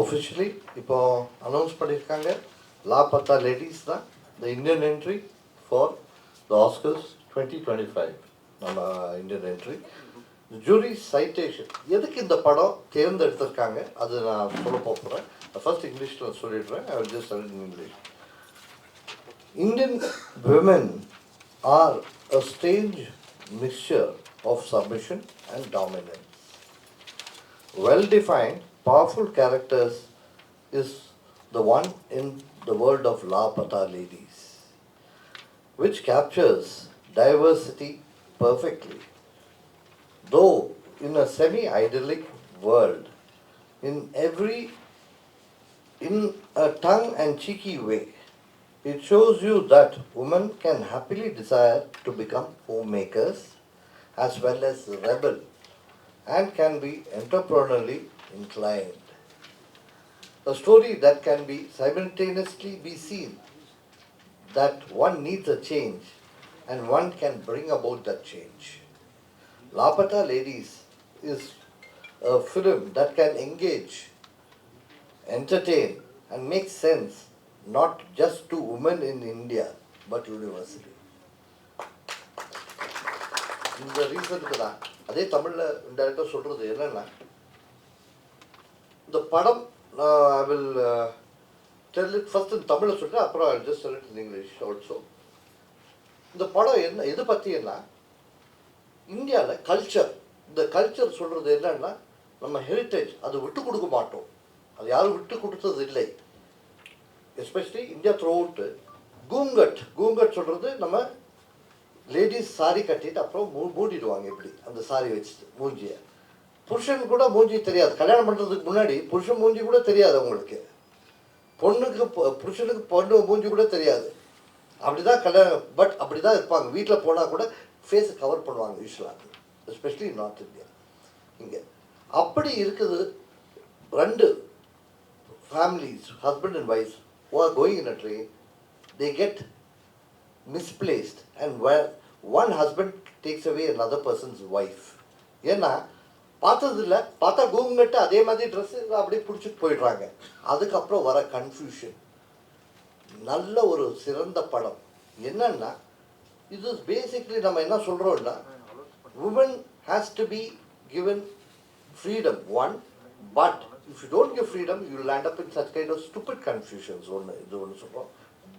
officially இப்போ announce பண்ணியிருக்காங்க Laapataa Ladies தான் the Indian entry for the Oscars 2025 நம்ம இந்தியன் என்ட்ரி ஜூரி சைட்டேஷன் எதுக்கு இந்த படம் தேர்ந்தெடுத்திருக்காங்க அது நான் சொல்ல போகிறேன் ஃபர்ஸ்ட் இங்கிலீஷில் சொல்லிடுறேன் I will just in English Indian women are a strange mixture of submission and dominance. Well-defined, powerful characters is the one in the world of Laapataa Ladies, which captures diversity perfectly. Though in a semi-idyllic world, in a tongue-and-cheeky way, it shows you that women can happily desire to become homemakers as well as rebel and can be entrepreneurially inclined. A story that can be simultaneously be seen that one needs a change and one can bring about that change. Laapataa Ladies is a film that can engage, entertain and make sense not just to women in India but universally. இந்த ரீசனுக்கு தான் அதே தமிழில் இன்டெரக்டாக சொல்கிறது என்னென்னா இந்த படம் I will tell it first in தமிழில் சொல்லிட்டு அப்புறம் I just tell it in English also. இந்த படம் என்ன எது பற்றினா இந்தியாவில் கல்ச்சர் இந்த கல்ச்சர் சொல்கிறது என்னன்னா நம்ம ஹெரிட்டேஜ் அது விட்டு கொடுக்க மாட்டோம், அது யாரும் விட்டு கொடுத்தது இல்லை. எஸ்பெஷலி இந்தியா த்ரூ அவுட்டு கூங்கட் சொல்கிறது நம்ம லேடிஸ் சாரி கட்டிட்டு அப்புறம் மூடிடுவாங்க இப்படி அந்த சாரி வச்சுட்டு மூஞ்சியை. புருஷன் கூட மூஞ்சி தெரியாது, கல்யாணம் பண்ணுறதுக்கு முன்னாடி புருஷன் மூஞ்சி கூட தெரியாது அவங்களுக்கு, புருஷனுக்கு பொண்ணு மூஞ்சி கூட தெரியாது. அப்படி தான் கல்யாணம், பட் அப்படி தான் இருப்பாங்க. வீட்டில் போனால் கூட ஃபேஸை கவர் பண்ணுவாங்க யூஸ்வலாக, எஸ்பெஷலி நார்த் இந்தியா. இங்கே அப்படி இருக்குது. ரெண்டு families, husband and wife, who are going in a train, they get misplaced and where one husband takes away another person's wife. ஏன்னா பார்த்ததில்ல, பார்த்தா கூங்கட்டு அதே மாதிரி ட்ரெஸ்ஸு அப்படியே பிடிச்சிட்டு போயிடுறாங்க. அதுக்கப்புறம் வர கன்ஃபியூஷன். நல்ல ஒரு சிறந்த படம். என்னன்னா இது பேசிக்லி நம்ம என்ன சொல்கிறோம்னா women has to be given freedom, one, but if you don't give freedom, you will end up in such kind of stupid confusions.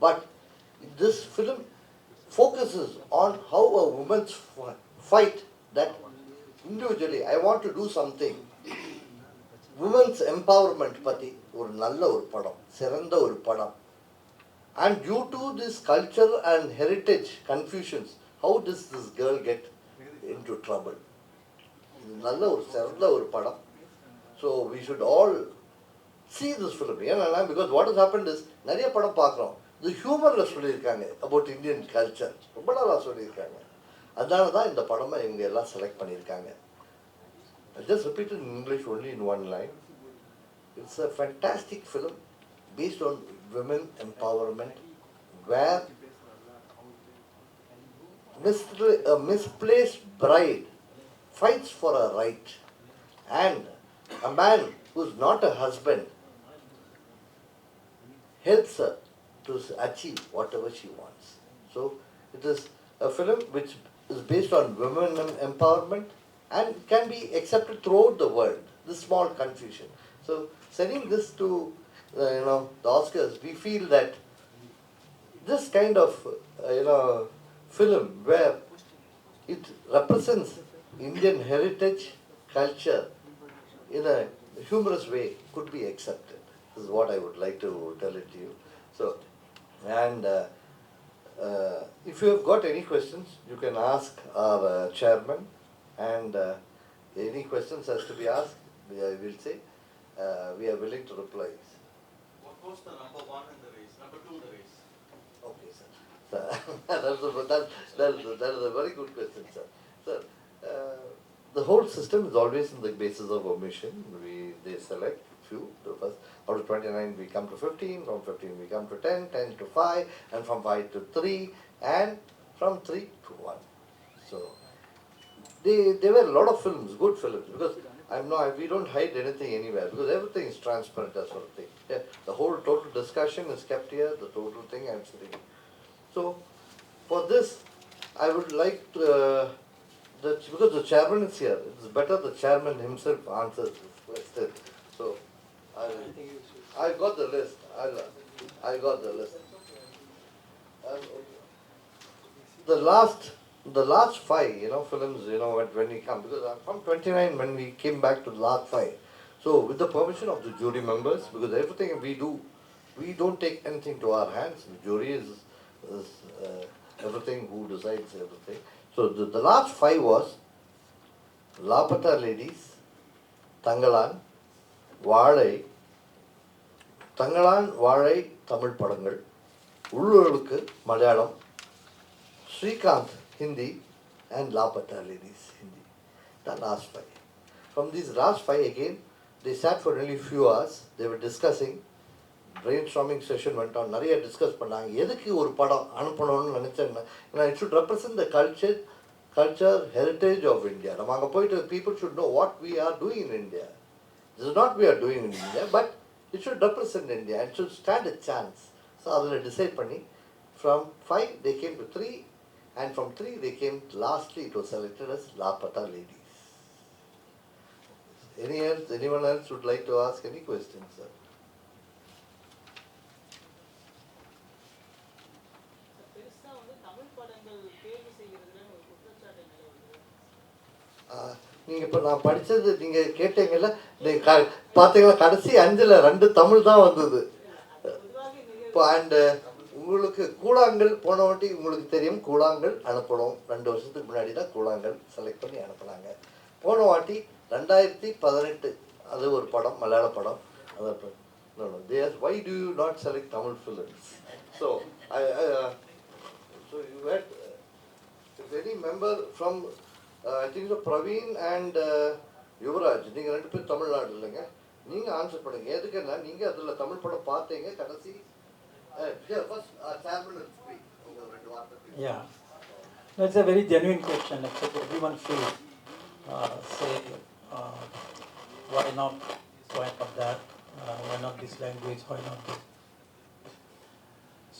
But this film focuses on how a woman's fight that individually, I want to do something. Women's empowerment பற்றி ஒரு நல்ல ஒரு படம், சிறந்த ஒரு படம். And due to this culture and heritage confusions, how does this girl get into trouble? நல்ல ஒரு சிறந்த ஒரு படம். So we should all see this film. ஏன்னா because what has happened is நிறைய படம் பார்க்குறோம், இது ஹியூமரில் சொல்லியிருக்காங்க about Indian culture, ரொம்ப நல்லா சொல்லியிருக்காங்க. அதனால தான் இந்த படமை இவங்க எல்லாம் செலக்ட் பண்ணியிருக்காங்க. I just repeat it in English only in one line. It's a fantastic film based on women empowerment where a misplaced bride fights for a right and a man who's not a husband helps her to achieve whatever she wants. So it is a film which is based on women empowerment and can be accepted throughout the world. This small confusion. So sending this to the Oscars, we feel that this kind of film where it represents Indian heritage, culture in a humorous way could be accepted. This is what I would like to tell it to you. So, and if you have got any questions, you can ask our chairman, and any questions has to be asked, I will say, we are willing to reply. What was the number one in the race, number two in the race? Okay, sir. That is a very good question, sir. Sir, the whole system is always on the basis of omission. They select few. The first out of 29 we come to 15, from 15 we come to 10, 10 to 5, and from 5 to 3, and from 3 to 1. So there were a lot of films, good films, because we don't hide anything anywhere because everything is transparent as sort of thing. Yeah, the whole total discussion is kept here, the total thing I'm sitting. So, for this, I would like to, because the chairman is here, it's better the chairman himself answers this question. So, I got the list. I got the list. Um, the last five, films, when we come, because I'm from 29 when we came back to the last five. So with the permission of the jury members, because everything we don't take anything to our hands. The jury is everything who decides everything. So the last five was Laapataa Ladies, Tangalan, Vaalai, Tangalan, Vaalai, Tamil Padangal, Ullurukku, Malayalam, Srikanth, Hindi, and Laapataa Ladies, Hindi. The last five. From these last five again, they sat for nearly few hours. They were discussing. Brainstorming session went on. நிறைய discuss பண்ணாங்க. எதுக்கு ஒரு படம் அனுப்பணும்னு நினைச்சேன்னா, it should represent the culture, heritage of India. நம்ம அங்கே போயிட்டு people should know what we are doing in India. This is not we are doing in India, but it should represent India. It should stand a chance. So அதில் decide பண்ணி, from 5 they came to 3, and from 3 they came, lastly it was selected as Laapataa Ladies. Anyone else would like to ask any questions, sir? நீங்கள் இப்போ நான் படித்தது நீங்கள் கேட்டீங்கல்ல, நீங்கள் பார்த்தீங்களா கடைசி 5ல் 2 தமிழ் தான் வந்தது. இப்போ அண்டு உங்களுக்கு கூழாங்கல் போன வாட்டி உங்களுக்கு தெரியும், கூழாங்கல் அனுப்பணும். 2 வருஷத்துக்கு முன்னாடி தான் கூழாங்கல் செலக்ட் பண்ணி அனுப்புனாங்க. போன வாட்டி 2018 அது ஒரு படம், மலையாள படம். Why do you not select Tamil films? So so you had if any member from I think so Praveen and Yuvraj, நீங்கள் 2 பேர் தமிழ்நாடு இல்லைங்க, நீங்கள் ஆன்சர் பண்ணுங்க. எதுக்குன்னா நீங்கள் அதில் தமிழ் படம் பார்த்தீங்க கடைசி. Yeah, that's a very genuine question. Actually, everyone feels say why not that, why not this language, why not this.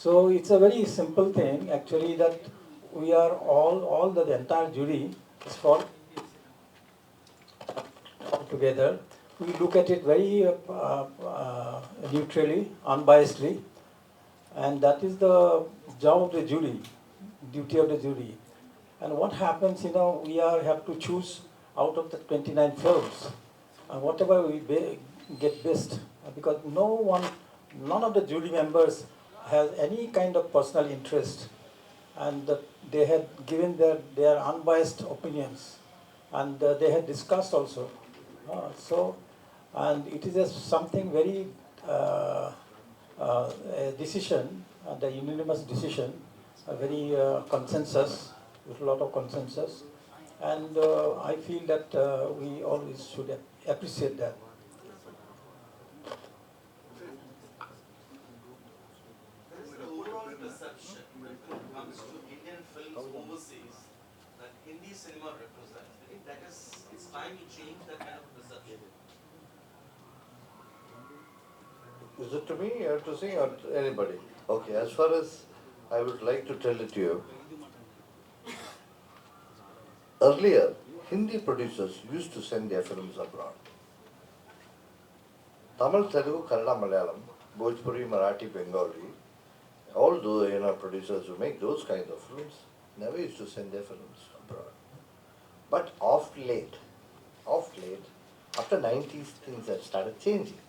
So it's a very simple thing actually, that we are all the entire jury is for all together. We look at it very neutrally, unbiasedly, and that is the job of the jury, duty of the jury. And what happens, we have to choose out of the 29 films, and whatever we get best, because none of the jury members has any kind of personal interest, and they had given their unbiased opinions, and they had discussed also. And it is something very a decision, the unanimous decision, a very consensus, with a lot of consensus, and I feel that we always should appreciate that. There is the overall perception when it comes to Indian films overseas that Hindi cinema represents. I think it's time to change that kind of perception. Is it to me or to sing or to anybody? Okay, as far as I would like to tell it to you, earlier Hindi producers used to send their films abroad. Tamil, Telugu, Kannada, Malayalam, Bhojpuri, Marathi, Bengali, all those producers who make those kinds of films never used to send their films abroad. But of late, after 90s, things have started changing.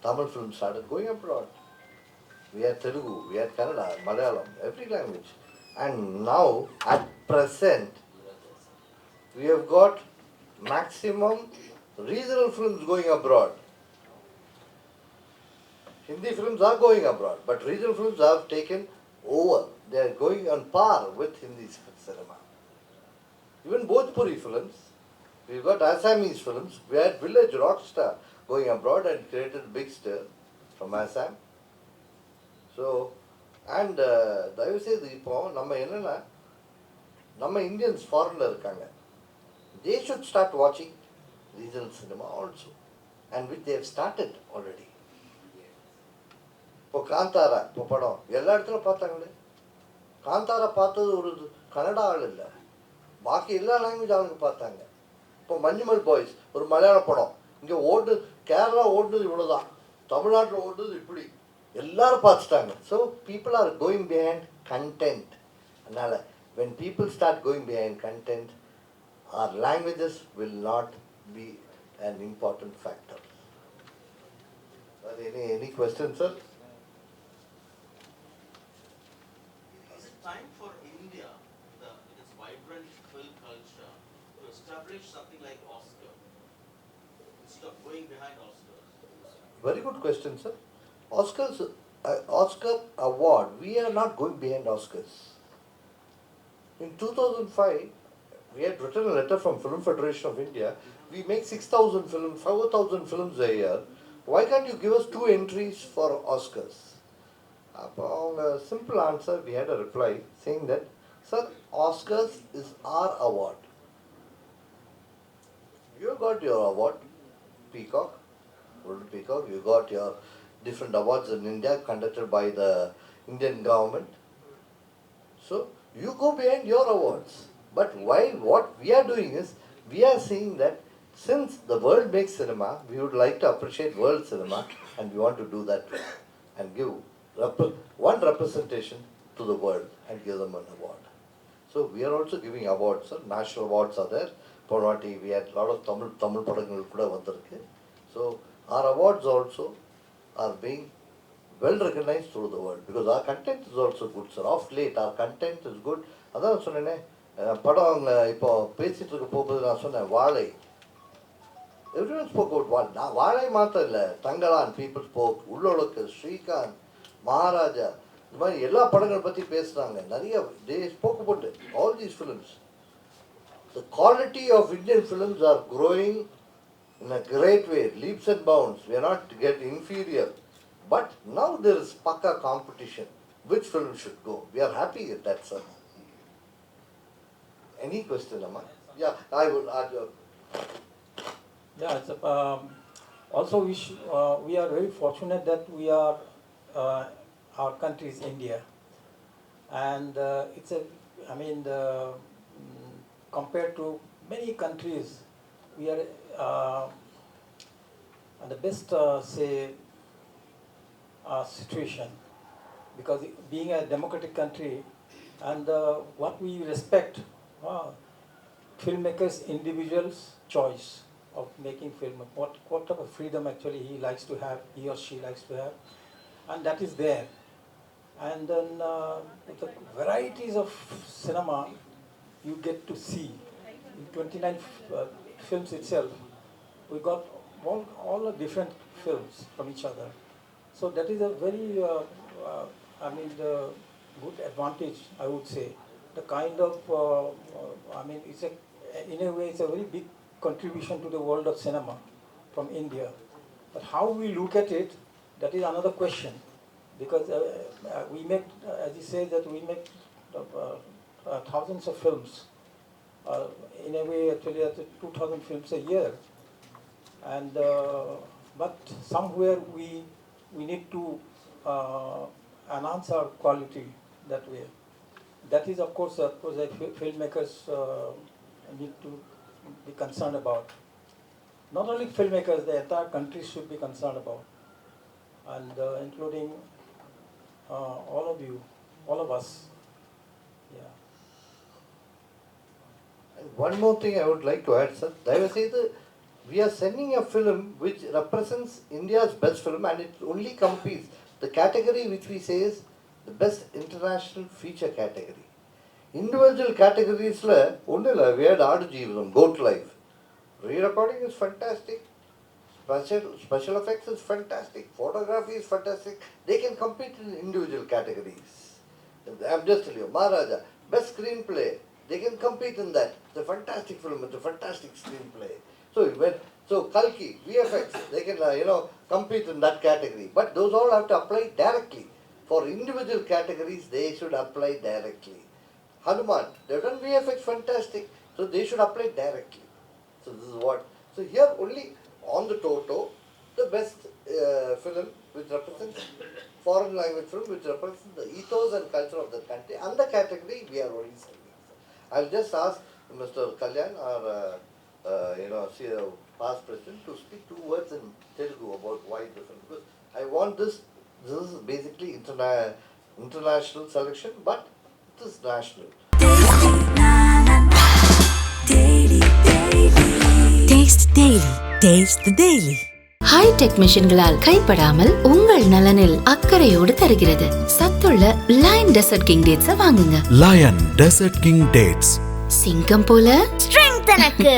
Tamil films started going abroad. We had Telugu, we had Kannada, Malayalam, every language. And now, at present, we have got maximum regional films going abroad. Hindi films are going abroad, but regional films have taken over. They are going on par with Hindi cinema. Even Bhojpuri films, we've got Assamese films. We had Village Rockstar going abroad and created big stir from Assam. So, and தயவு செய்து இப்போ நம்ம Indians foreigner இருக்காங்க. They should start watching regional cinema also, and which they have started already. இப்போ காந்தாரா இப்போ படம் எல்லா இடத்துலையும் பார்த்தாங்களே. காந்தாரா பார்த்தது ஒரு கன்னடா ஆள் இல்லை, பாக்கி எல்லா லாங்குவேஜ் ஆளுங்க பார்த்தாங்க. இப்போ மஞ்சுமல் பாய்ஸ் ஒரு மலையாள படம் இங்கே ஓடுது, கேரளா ஓடுனது இவ்வளோதான், தமிழ்நாட்டில் ஓடுனது இப்படி, எல்லாரும் பார்த்துட்டாங்க. So people are going behind content. அதனால் when people start going behind content, our languages will not be an important factor. Any questions, sir? Is it time for India, with its vibrant film culture, to establish something like Oscar instead of going behind Oscars? Very good question, sir. Oscar award, we are not going behind Oscars. In 2005, we had written a letter from Film Federation of India. We make 6,000 films, 4,000 films a year. Why can't you give us 2 entries for Oscars? Upon a simple answer, we had a reply saying that, sir, Oscars is our award. You got your award, Peacock, Golden Peacock. You got your different awards in India conducted by the Indian government. So you go behind your awards. But what we are doing is, we are saying that since the world makes cinema, we would like to appreciate world cinema, and we want to do that and give one representation to the world and give them an award. So we are also giving awards, sir. National awards are there. Ponati, we had a lot of Tamil padangal kuda vandirukku. So our awards also are being well recognized through the world, because our content is also good, sir. Of late our content is good. அதான் சொன்னேனே, படம் இப்போ பேசிட்டு இருக்க போகும்போது நான் சொன்னேன் வாழை. Everyone spoke about வாழை. நான் வாழை மாத்திரம் இல்லை, தங்கலான் people spoke, உள்ளொழுக்கு, ஸ்ரீகாந்த், மகாராஜா, இந்த மாதிரி எல்லா படங்கள் பற்றி பேசுகிறாங்க நிறைய. they spoke about it, all these films. The quality of Indian films are growing in a great way, leaps and bounds. We are not getting inferior. But now there is paka competition. Which film should go? We are happy with that, sir. Any question, Amma? Yeah, I will add. Yeah, also we are very fortunate that we are, our country is India, and compared to many countries, we are at the best situation, because being a democratic country, and what we respect, filmmakers, individuals' choice of making film, what type of freedom actually he likes to have, he or she likes to have, and that is there. And then the varieties of cinema you get to see in 29 films itself. We got all the different films from each other. So that is a very, the good advantage, I would say. The kind of, in a way, it's a very big contribution to the world of cinema from India. But how we look at it, that is another question. Because we make, as you say, that we make thousands of films. In a way, actually, 2,000 films a year. And but somewhere we need to enhance our quality that way. That is, of course, filmmakers need to be concerned about. Not only filmmakers, the entire country should be concerned about, and including all of you, all of us. Yeah. And one more thing I would like to add, sir. We are sending a film which represents India's best film, and it only competes. The category which we say is the best international feature category. Individual categories, we had Aadu Jeevitham, Goat Life. Re-recording is fantastic. Special effects is fantastic. Photography is fantastic. They can compete in individual categories. I'm just telling you, Maharaja, best screenplay. They can compete in that. It's a fantastic film. It's a fantastic screenplay. So Kalki, VFX, they can compete in that category. But those all have to apply directly. For individual categories, they should apply directly. Hanuman, they've done VFX fantastic, so they should apply directly. So this is what So here only on the Toto, the best film which represents foreign language film which represents the ethos and culture of the country. And the category we are only selling. I'll just ask Mr. Kalyan or see the past president to speak 2 words in Telugu about why the film. Because I want this is basically international selection, but it is national. Taste Daily. Taste the Daily. Hitech மிஷின்களால் கைப்படாமல் உங்கள் நலனில் அக்கறையோடு தருகிறது சத்துள்ள Lion Desert King dates வாங்குங்க. Lion Desert King dates சிங்கம் போல ஸ்ட்ரெங்த் எனக்கு.